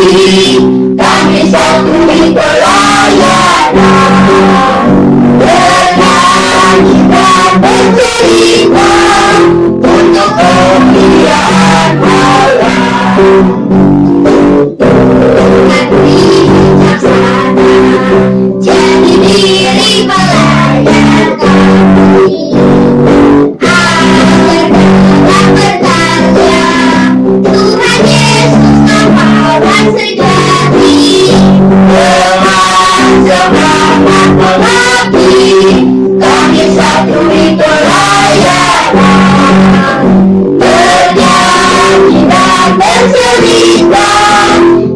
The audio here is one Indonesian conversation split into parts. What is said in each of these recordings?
kami santuni pelayanan, bernyanyi dan bercerita untuk kemuliaan Allah. Hati bijaksana, jadi diri pelayan kami. Agar dalam berkarya, Tuhan Yesus pahlawan sejati. Dengan semangat mengabdi, kami santuni pelayanan, bernyanyi dan bercerita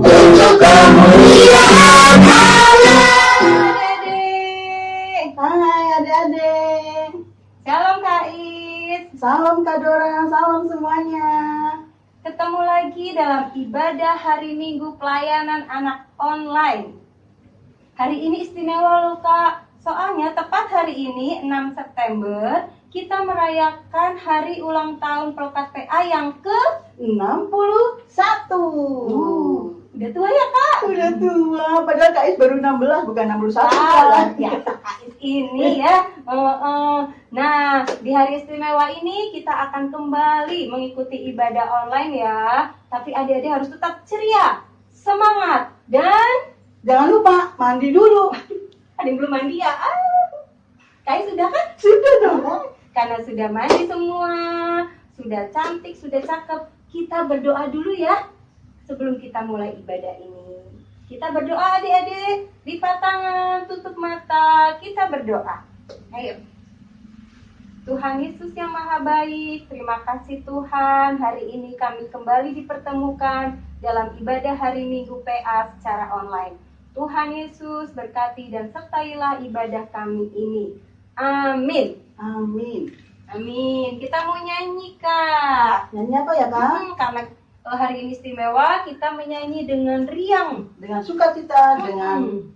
untuk kemuliaan Allah. Hai adik-adik. Shalom Kak Is. Salam Kak Dora, salam semuanya. Ketemu lagi dalam ibadah hari Minggu pelayanan anak online. Hari ini istimewa loh Kak. Soalnya tepat hari ini 6 September kita merayakan hari ulang tahun Pelokas PA yang ke-61. Udah tua ya Kak? Udah tua, padahal Kak Is baru 16, bukan 61. Ya Kak Is ini ya. Nah, di hari istimewa ini kita akan kembali mengikuti ibadah online ya. Tapi adik-adik harus tetap ceria, semangat, dan Jangan lupa mandi dulu. ada yang belum mandi ya? Kak Is sudah kan? Sudah dong. Karena sudah mandi semua, sudah cantik, sudah cakep, kita berdoa dulu ya sebelum kita mulai ibadah ini. Kita berdoa adik-adik, lipat tangan, tutup mata, kita berdoa. Ayo. Tuhan Yesus yang Maha Baik, terima kasih Tuhan, hari ini kami kembali dipertemukan dalam ibadah hari Minggu PA secara online. Tuhan Yesus berkati dan sertailah ibadah kami ini. Amin. Amin. Amin. Kita mau nyanyi Kak. Nyanyi apa ya Kak? Karena hari ini istimewa, kita menyanyi dengan riang. Dengan sukacita, dengan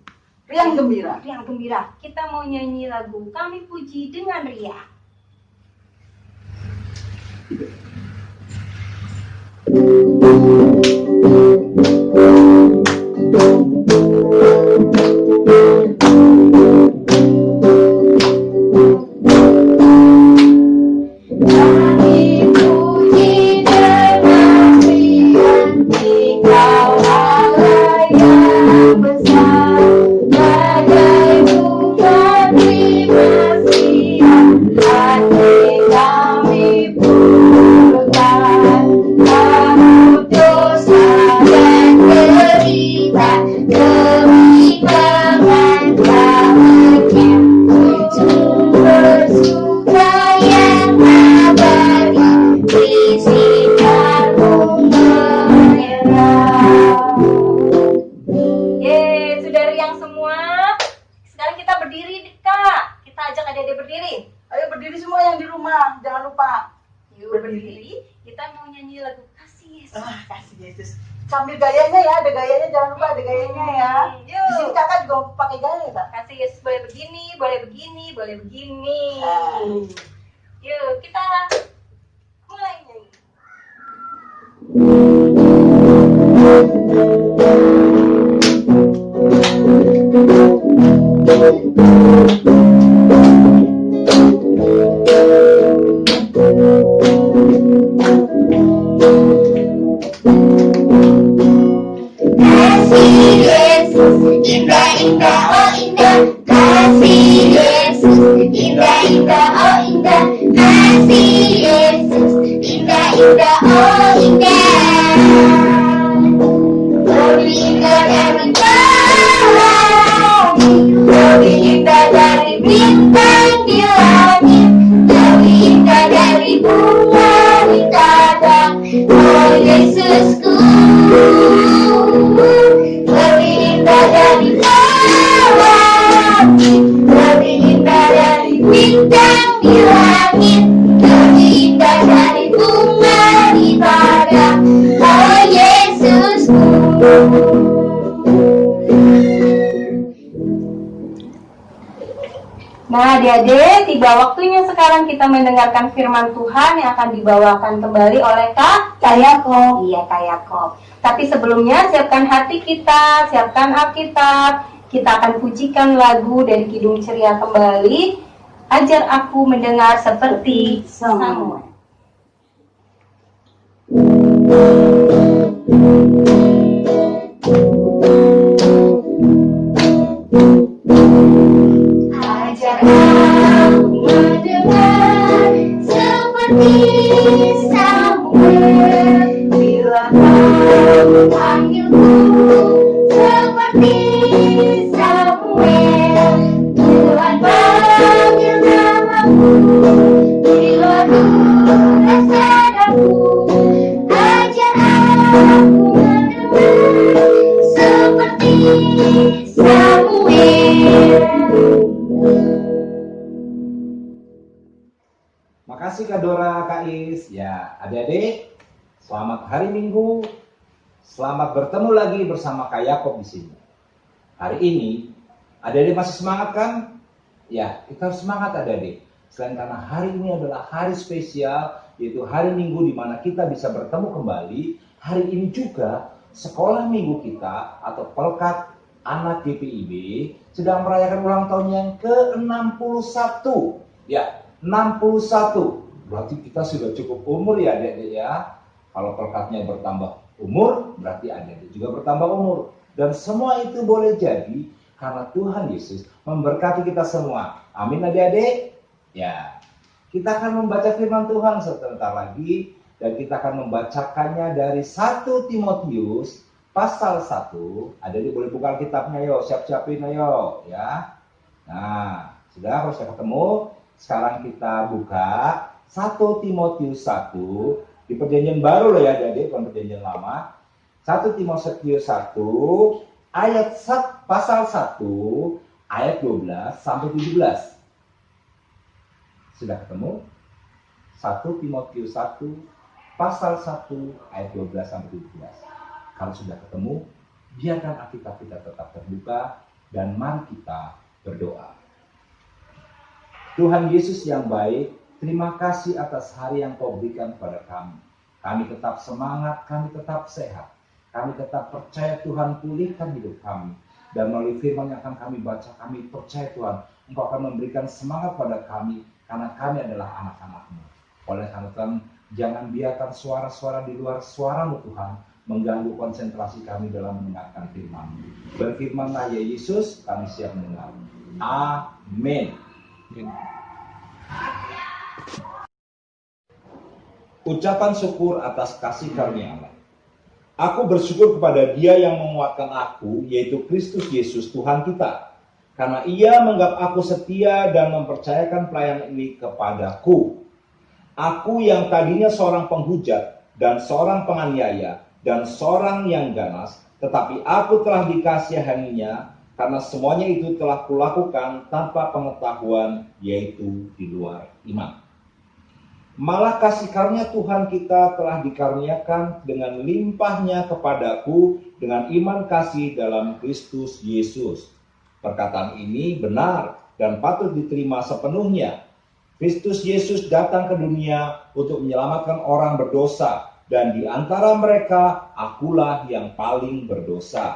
riang gembira. Riang gembira. Kita mau nyanyi lagu Kami Puji dengan riang. Kami puji dengan riang, Engkau Allah yang besar, bagai bukan terima siang, hati kami purkan, kamu dosa dan derita, demi pengangkatannya, untuk bersuka yang abadi, di sinarmu merah. Yeay, sudah riang semua. Sekarang kita berdiri Kak. Kita ajak adik-adik berdiri. Ayo berdiri semua yang di rumah, jangan lupa. Yuk berdiri. Kita mau nyanyi lagu Kasih Yesus. Kasih Yesus. Sambil gayanya ya, ada gayanya, jangan lupa ada gayanya ya. Yuk. Di sini kakak juga pakai gaya ya Kak. Kasih Yesus boleh begini, boleh begini, boleh begini. Yuk, kita mulai nyanyi. Kasih Yesus, indah indah oh indah. Kasih Yesus, indah indah oh indah. Kasih Yesus, indah indah oh indah. Lebih indah dari pelangi, lebih indah dari bintang di langit, lebih indah dari bunga di taman. Oh Yesusku, lebih indah dari pelangi, lebih indah dari bintang di langit, lebih indah dari bunga di padang. Oh Yesusku. Nah adik-adik, tiba waktunya sekarang kita mendengarkan firman Tuhan yang akan dibawakan kembali oleh Kak Yakob. Iya Kak Yakob. Tapi sebelumnya siapkan hati kita, siapkan Alkitab. Kita akan pujikan lagu dari Kidung Ceria kembali. Ajar aku mendengar seperti Samuel. Ajar aku mendengar seperti Samuel, bila kau memanggilku seperti Samuel. Tuhan panggil namaku di luar rasa daku. Ajar aku mendengar seperti Samuel. Makasih Kak Dora, Kak Is. Ya, adik-adik, selamat hari Minggu. Selamat bertemu lagi bersama Kak Yakob di sini. Hari ini, adik-adik masih semangat kan? Ya, kita harus semangat adik-adik. Selain karena hari ini adalah hari spesial, yaitu hari Minggu di mana kita bisa bertemu kembali. Hari ini juga sekolah minggu kita atau Pelkat Anak GPIB sedang merayakan ulang tahun yang ke-61. Ya, 61. Berarti kita sudah cukup umur ya adik-adik ya. Kalau pelkatnya bertambah umur, berarti adik-adik juga bertambah umur. Dan semua itu boleh jadi karena Tuhan Yesus memberkati kita semua. Amin adik-adik. Ya, kita akan membaca firman Tuhan sebentar lagi. Dan kita akan membacakannya dari 1 Timotius pasal 1. Adik-adik boleh buka kitabnya yuk, siap-siapin ayo ya. Nah, sudah harus ketemu. Sekarang kita buka 1 Timotius 1 di perjanjian baru loh ya adik-adik, bukan perjanjian lama. 1 Timotius 1 ayat pasal 1 ayat 12 sampai 17. Sudah ketemu? 1 Timotius 1 pasal 1 ayat 12 sampai 17. Kalau sudah ketemu, biarkan Alkitab kita tetap terbuka dan mari kita berdoa. Tuhan Yesus yang baik, terima kasih atas hari yang Kau berikan kepada kami. Kami tetap semangat, kami tetap sehat. Kami tetap percaya Tuhan pulihkan hidup kami. Dan melalui firman yang akan kami baca, kami percaya Tuhan, Engkau akan memberikan semangat pada kami, karena kami adalah anak-anak-Mu. Oleh karena Tuhan, jangan biarkan suara-suara di luar suara-Mu Tuhan, mengganggu konsentrasi kami dalam mendengarkan firman-Mu. Berfirmanlah ya Yesus, kami siap mendengar. Amin. Ucapan syukur atas kasih karunia Allah. Aku bersyukur kepada Dia yang menguatkan aku, yaitu Kristus Yesus Tuhan kita. Karena Ia menganggap aku setia dan mempercayakan pelayanan ini kepadaku. Aku yang tadinya seorang penghujat dan seorang penganiaya dan seorang yang ganas, tetapi aku telah dikasihaninya karena semuanya itu telah kulakukan tanpa pengetahuan, yaitu di luar iman. Malah kasih karunia Tuhan kita telah dikaruniakan dengan limpahnya kepadaku dengan iman kasih dalam Kristus Yesus. Perkataan ini benar dan patut diterima sepenuhnya. Kristus Yesus datang ke dunia untuk menyelamatkan orang berdosa, dan di antara mereka akulah yang paling berdosa.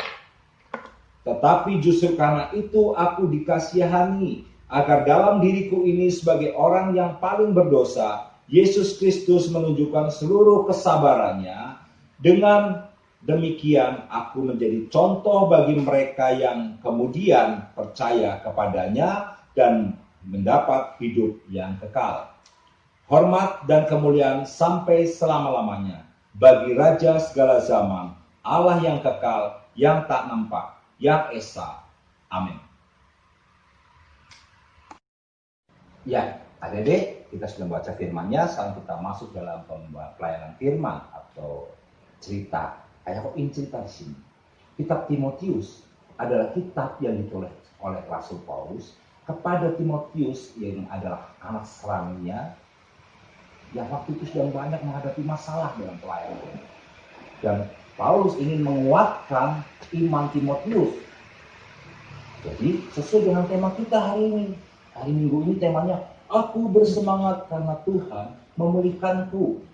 Tetapi justru karena itu aku dikasihani, agar dalam diriku ini sebagai orang yang paling berdosa, Yesus Kristus menunjukkan seluruh kesabarannya. Dengan demikian aku menjadi contoh bagi mereka yang kemudian percaya kepadanya dan mendapat hidup yang kekal. Hormat dan kemuliaan sampai selama-lamanya bagi Raja segala zaman, Allah yang kekal, yang tak nampak, yang esa. Amin. Ya, adik-adik, kita sudah baca firman-Nya. Sekarang kita masuk dalam pelayanan firman atau cerita. Kayak ini cerita di sini. Kitab Timotius adalah kitab yang ditulis oleh Rasul Paulus kepada Timotius yang adalah anak seraminya yang waktu itu sedang banyak menghadapi masalah dalam pelayanan. Dan Paulus ingin menguatkan iman Timotius. Jadi sesuai dengan tema kita hari ini. Hari Minggu ini temanya, aku bersemangat karena Tuhan memulihkanku.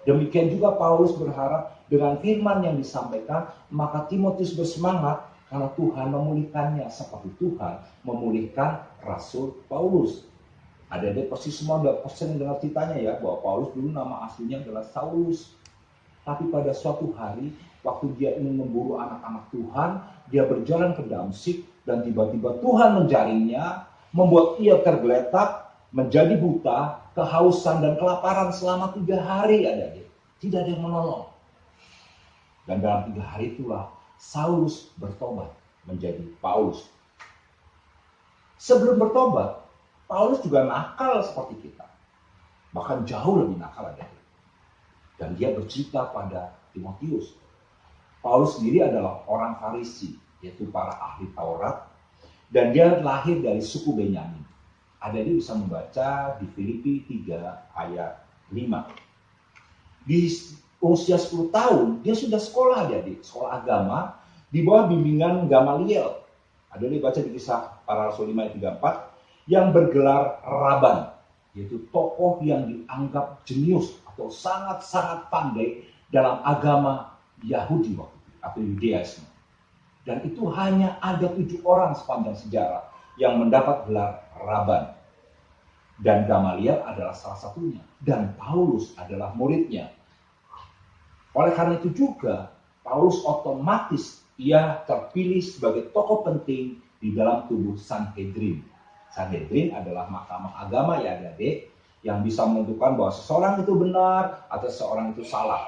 Demikian juga Paulus berharap dengan firman yang disampaikan, maka Timotius bersemangat karena Tuhan memulihkannya seperti Tuhan memulihkan Rasul Paulus. Adik-adik pasti semua udah sering dengar ceritanya ya, bahwa Paulus dulu nama aslinya adalah Saulus. Tapi pada suatu hari, waktu dia ingin memburu anak-anak Tuhan, dia berjalan ke Damsyik dan tiba-tiba Tuhan menjaringnya, membuat ia tergeletak, menjadi buta, kehausan dan kelaparan selama 3 hari, adik-adik. Tidak ada yang menolong. Dan dalam 3 hari itulah Saulus bertobat menjadi Paulus. Sebelum bertobat, Paulus juga nakal seperti kita. Bahkan jauh lebih nakal, adik-adik. Dan dia bercerita pada Timotius. Paulus sendiri adalah orang Farisi, yaitu para ahli Taurat. Dan dia lahir dari suku Benyamin. Adik-adik bisa membaca di Filipi 3 ayat 5. Di usia 10 tahun, dia sudah sekolah, adik-adik. Sekolah agama di bawah bimbingan Gamaliel. Adik-adik baca di Kisah Para Rasul 5 ayat 34. Yang bergelar Raban. Yaitu tokoh yang dianggap jenius atau sangat-sangat pandai dalam agama Yahudi waktu itu, atau Yudaisme. Dan itu hanya ada 7 orang sepanjang sejarah yang mendapat gelar Raban. Dan Gamaliel adalah salah satunya. Dan Paulus adalah muridnya. Oleh karena itu juga, Paulus otomatis ia terpilih sebagai tokoh penting di dalam tubuh Sanhedrin. Sanhedrin adalah mahkamah agama ya adik-adik, yang bisa menentukan bahwa seseorang itu benar atau seseorang itu salah.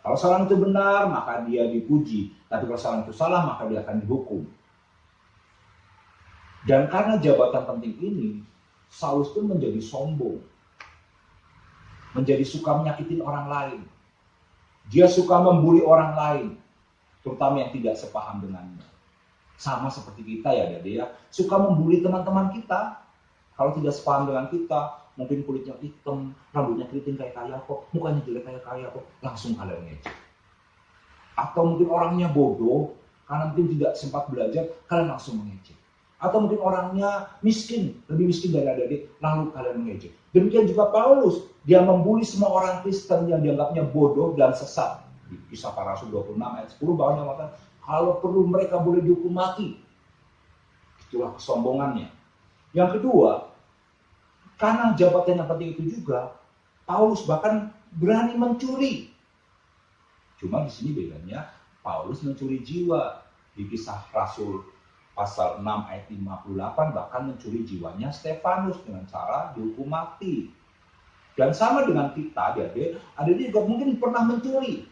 Kalau seseorang itu benar, maka dia dipuji. Tapi kalau seseorang itu salah, maka dia akan dihukum. Dan karena jabatan penting ini, Saulus pun menjadi sombong. Menjadi suka menyakitin orang lain. Dia suka membuli orang lain. Terutama yang tidak sepaham dengannya. Sama seperti kita ya adik-adik ya. Suka membuli teman-teman kita. Kalau tidak sepaham dengan kita, mungkin kulitnya hitam, rambutnya keriting kayak Yakob, mukanya jelek kayak Yakob, langsung kalian ngejek. Atau mungkin orangnya bodoh, karena mungkin tidak sempat belajar, kalian langsung mengejek. Atau mungkin orangnya miskin, lebih miskin dari adik-adik, lalu kalian mengejek. Demikian juga Paulus, dia membuli semua orang Kristen yang dianggapnya bodoh dan sesat. Di Kisah Para Rasul 26 ayat 10 bahwa mengatakan, kalau perlu mereka boleh dihukum mati. Itulah kesombongannya. Yang kedua, karena jabatan yang penting itu juga, Paulus bahkan berani mencuri. Cuma di sini bedanya, Paulus mencuri jiwa. Di Kisah Rasul pasal 6 ayat 58 bahkan mencuri jiwanya Stefanus dengan cara dihukum mati. Dan sama dengan kita, ada juga mungkin pernah mencuri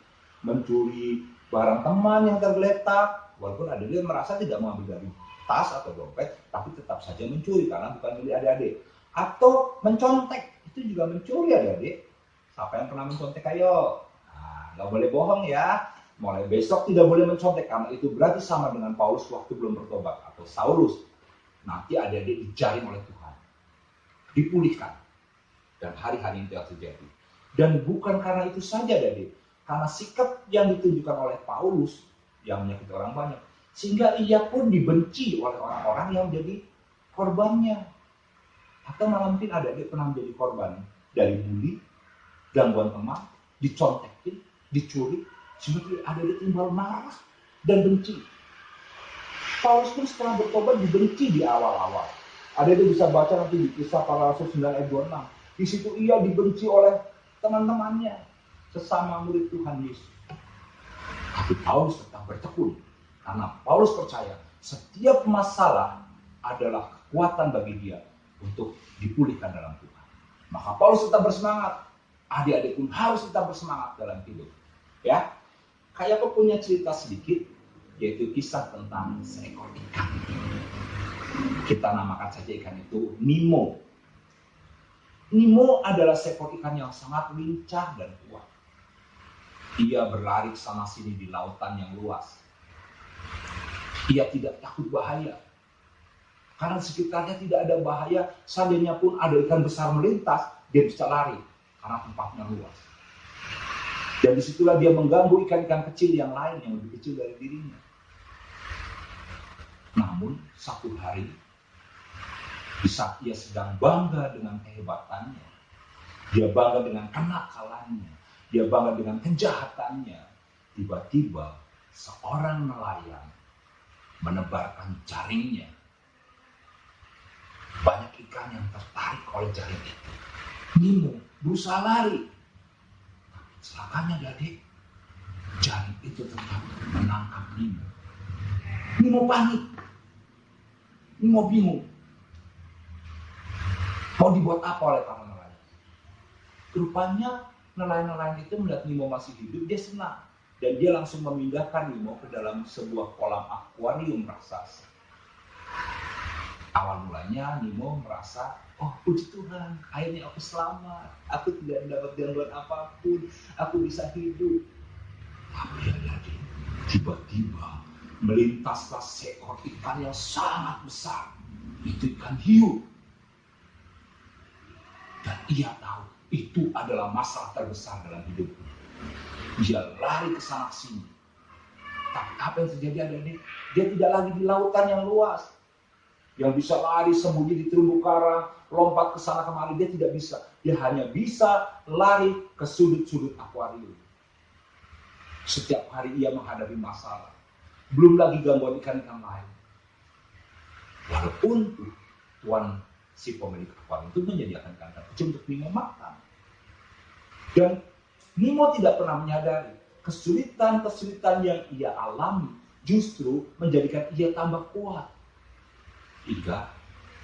barang teman yang tergeletak, walaupun ada dia merasa tidak mengambil dari tas atau dompet, tapi tetap saja mencuri karena bukan milik adik-adik. Atau mencontek, itu juga mencuri adik-adik. Siapa yang pernah mencontek, ayo? Nah, nggak boleh bohong ya. Mulai besok tidak boleh mencontek, karena itu berarti sama dengan Paulus waktu belum bertobat, atau Saulus. Nanti adik-adik dijaring oleh Tuhan, dipulihkan. Dan hari-hari itu yang terjadi. Dan bukan karena itu saja adik-adik, karena sikap yang ditunjukkan oleh Paulus yang menyakiti orang banyak, sehingga ia pun dibenci oleh orang-orang yang menjadi korbannya. Atau malah mungkin adik-adik pernah menjadi korban dari bully, gangguan teman, dicontekin, dicuri, sehingga adik-adik timbul marah dan benci. Paulus pun setelah bertobat dibenci di awal-awal. Adik-adik bisa baca nanti di Kisah Para Rasul 9 ayat 26. Di situ ia dibenci oleh teman-temannya, sesama murid Tuhan Yesus. Tapi Paulus tetap bertekun, karena Paulus percaya setiap masalah adalah kekuatan bagi dia untuk dipulihkan dalam Tuhan. Maka Paulus tetap bersemangat. Adik-adik pun harus tetap bersemangat dalam hidup. Ya, kayak aku punya cerita sedikit, yaitu kisah tentang seekor ikan. Kita namakan saja ikan itu Nemo. Nemo adalah seekor ikan yang sangat lincah dan kuat. Ia berlari sana sini di lautan yang luas. Ia tidak takut bahaya. Karena di sekitarnya tidak ada bahaya, seandainya pun ada ikan besar melintas, dia bisa lari karena tempatnya luas. Dan disitulah dia mengganggu ikan-ikan kecil yang lain yang lebih kecil dari dirinya. Namun satu hari, di saat ia sedang bangga dengan kehebatannya, dia bangga dengan kenakalannya, dia bangga dengan kejahatannya, tiba-tiba seorang nelayan menebarkan jaringnya. Banyak ikan yang tertarik oleh jaring itu. Nemo berusaha lari. Celakanya adik, jaring itu tetap menangkap Nemo. Nemo panik. Nemo bingung. Mau dibuat apa oleh para nelayan? Rupanya nelayan-nelayan itu melihat Nemo masih hidup, dia senang. Dan dia langsung memindahkan Nemo ke dalam sebuah kolam akuarium raksasa. Awal mulanya Nemo merasa, oh puji Tuhan, akhirnya aku selamat. Aku tidak mendapat gangguan apapun, aku bisa hidup. Tapi adik-adik, tiba-tiba melintaslah seekor ikan yang sangat besar. Itu ikan hiu. Dan ia tahu itu adalah masalah terbesar dalam hidupnya. Dia lari ke sana sini. Tapi apa yang terjadi adik-adik? Dia tidak lagi di lautan yang luas. Yang bisa lari sembunyi di terumbu karang, lompat ke sana kemari, dia tidak bisa. Dia hanya bisa lari ke sudut-sudut akuarium. Setiap hari ia menghadapi masalah. Belum lagi gangguan ikan-ikan lain. Walaupun Tuhan si pemilik akuarium itu menyediakan ikan kecil untuk Nemo makan. Dan Nemo tidak pernah menyadari kesulitan-kesulitan yang ia alami justru menjadikan ia tambah kuat. Hingga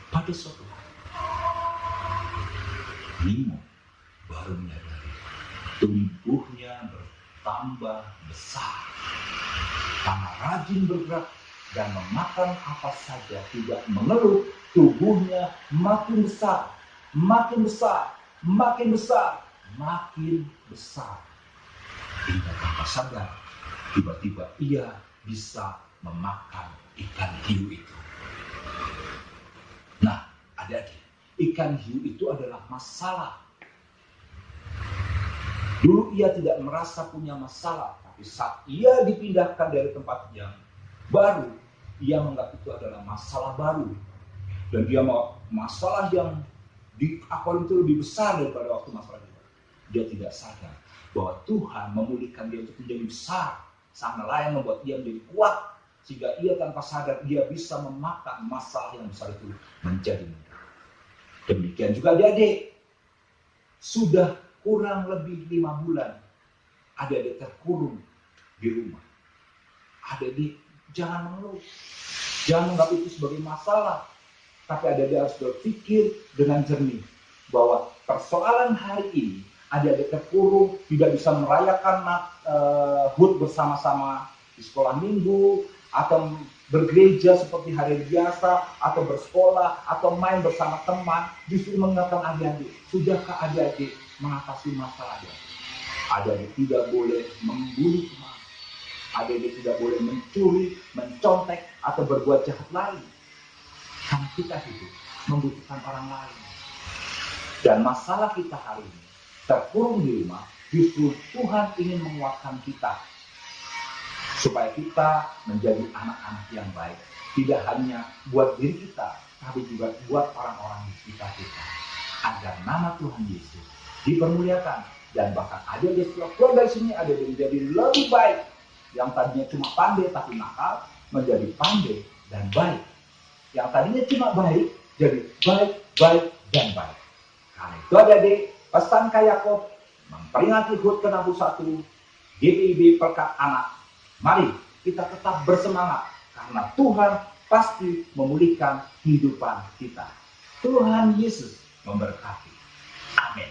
pada suatu hari, Nemo baru menyadari tubuhnya bertambah besar. Karena rajin bergerak dan memakan apa saja, tidak mengeluh, tubuhnya makin besar, makin besar, makin besar, makin besar. Hingga tanpa sadar, tiba-tiba ia bisa memakan ikan hiu itu. Nah, adik-adik, ikan hiu itu adalah masalah. Dulu ia tidak merasa punya masalah, tapi saat ia dipindahkan dari tempat yang baru, ia menganggap itu adalah masalah baru. Dan dia mau masalah yang di akuarium itu lebih besar daripada waktu masalah itu. Dia tidak sadar bahwa Tuhan memulihkan dia untuk menjadi besar. Sang nelayan membuat dia menjadi kuat, sehingga ia tanpa sadar dia bisa memakan masalah yang besar itu menjadi mudah. Demikian juga adik-adik, sudah kurang lebih 5 bulan adik-adik terkurung di rumah. Adik-adik jangan mengeluh, jangan menganggap itu sebagai masalah, tapi adik-adik harus berpikir dengan jernih bahwa persoalan hari ini adik-adik terkurung, tidak bisa merayakan HUT bersama-sama di sekolah minggu, atau bergereja seperti hari biasa, atau bersekolah, atau main bersama teman. Justru mengingatkan adik-adik, sudahkah adik-adik mengatasi masalah adik-adik? Adik-adik tidak boleh membuli teman, adik-adik tidak boleh mencuri, mencontek, atau berbuat jahat lain. Karena kita hidup membutuhkan orang lain. Dan masalah kita hari ini, terkurung di rumah, justru Tuhan ingin menguatkan kita. Supaya kita menjadi anak-anak yang baik. Tidak hanya buat diri kita, tapi juga buat orang-orang di sekitar kita. Agar nama Tuhan Yesus dipermuliakan. Dan bahkan adik-adik setelah keluar dari sini, adik-adik menjadi lebih baik. Yang tadinya cuma pandai tapi nakal, menjadi pandai dan baik. Yang tadinya cuma baik, jadi baik, baik, dan baik. Karena itu adik-adik, pesan Kak Yakob memperingati HUT ke-61 GPIB Pelkat Anak. Mari kita tetap bersemangat karena Tuhan pasti memulihkan kehidupan kita. Tuhan Yesus memberkati. Amin.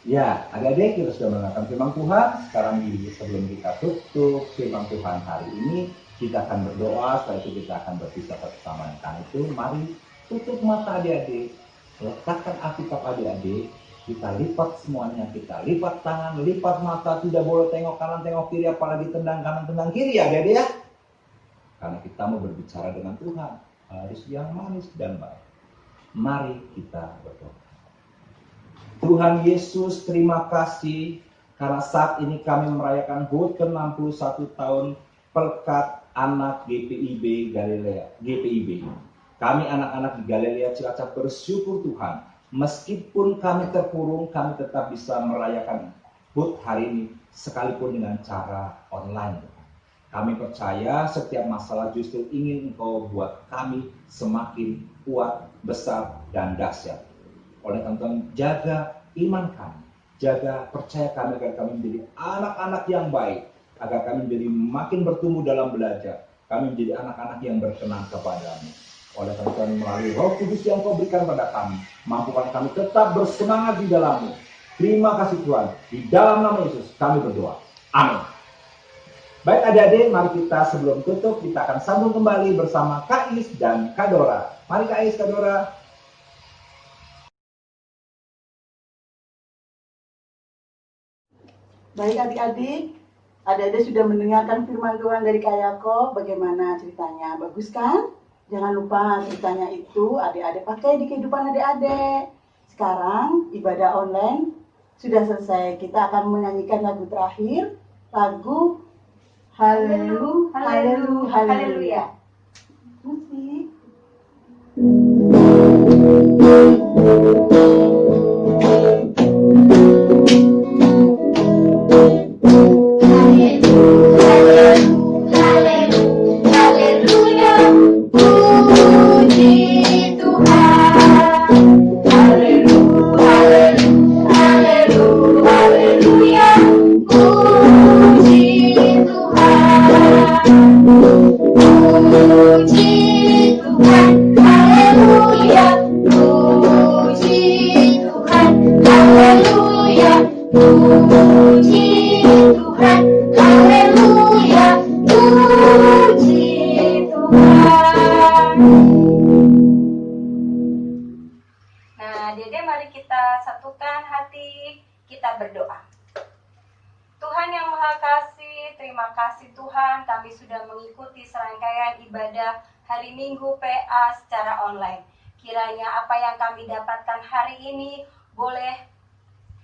Ya, adik-adik kita sudah mendengarkan firman Tuhan. Sekarang sebelum kita tutup firman Tuhan hari ini, kita akan berdoa. Setelah itu kita akan berpisah bersama. Karena itu, mari tutup mata adik-adik, letakkan Alkitab adik-adik. Kita lipat semuanya, kita lipat tangan, lipat mata, tidak boleh tengok kanan, tengok kiri, apalagi tendang kanan, tendang kiri ya adik-adik ya. Karena kita mau berbicara dengan Tuhan, harus yang manis dan baik. Mari kita berdoa. Tuhan Yesus, terima kasih karena saat ini kami merayakan HUT ke-61 tahun Pelkat Anak GPIB Galilea. GPIB. Kami anak-anak di Galilea Cilacap bersyukur Tuhan meskipun kami terkurung, kami tetap bisa merayakan HUT hari ini sekalipun dengan cara online. Kami percaya setiap masalah justru ingin Engkau buat kami semakin kuat, besar, dan dahsyat. Oleh teman-teman, jaga iman kami, jaga percaya kami agar kami menjadi anak-anak yang baik, agar kami menjadi makin bertumbuh dalam belajar, kami menjadi anak-anak yang berkenan kepadamu. Oleh teman-teman, melalui Roh Kudus yang Kau berikan pada kami, mampukan kami tetap bersemangat di dalam-Mu. Terima kasih Tuhan, di dalam nama Yesus kami berdoa. Amin. Baik adik-adik, mari kita sebelum tutup, kita akan sambung kembali bersama Kak Is dan Kak Dora. Mari Kak Is, Kak Dora. Baik adik-adik, adik-adik sudah mendengarkan firman Tuhan dari Kak Yakob. Bagaimana ceritanya? Bagus kan? Jangan lupa ceritanya itu adik-adik pakai di kehidupan adik-adik. Sekarang ibadah online sudah selesai. Kita akan menyanyikan lagu terakhir, lagu Haleluya. Musik. Nah, Dede, mari kita satukan hati, kita berdoa. Tuhan yang Maha Kasih, terima kasih Tuhan, kami sudah mengikuti serangkaian ibadah hari Minggu PA secara online. Kiranya apa yang kami dapatkan hari ini boleh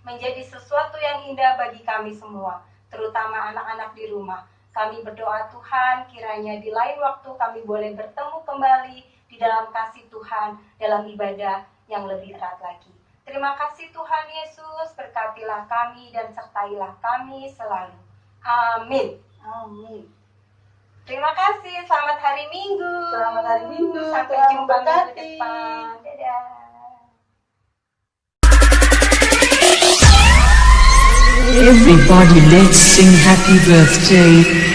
menjadi sesuatu yang indah bagi kami semua, terutama anak-anak di rumah. Kami berdoa Tuhan, kiranya di lain waktu kami boleh bertemu kembali di dalam kasih Tuhan, dalam ibadah yang lebih erat lagi. Terima kasih Tuhan Yesus, berkatilah kami dan sertailah kami selalu. Amin. Amin. Terima kasih, selamat hari Minggu. Selamat hari Minggu. Sampai Tuhan jumpa minggu memberkati. depan. Dadah. Everybody, let's sing happy birthday.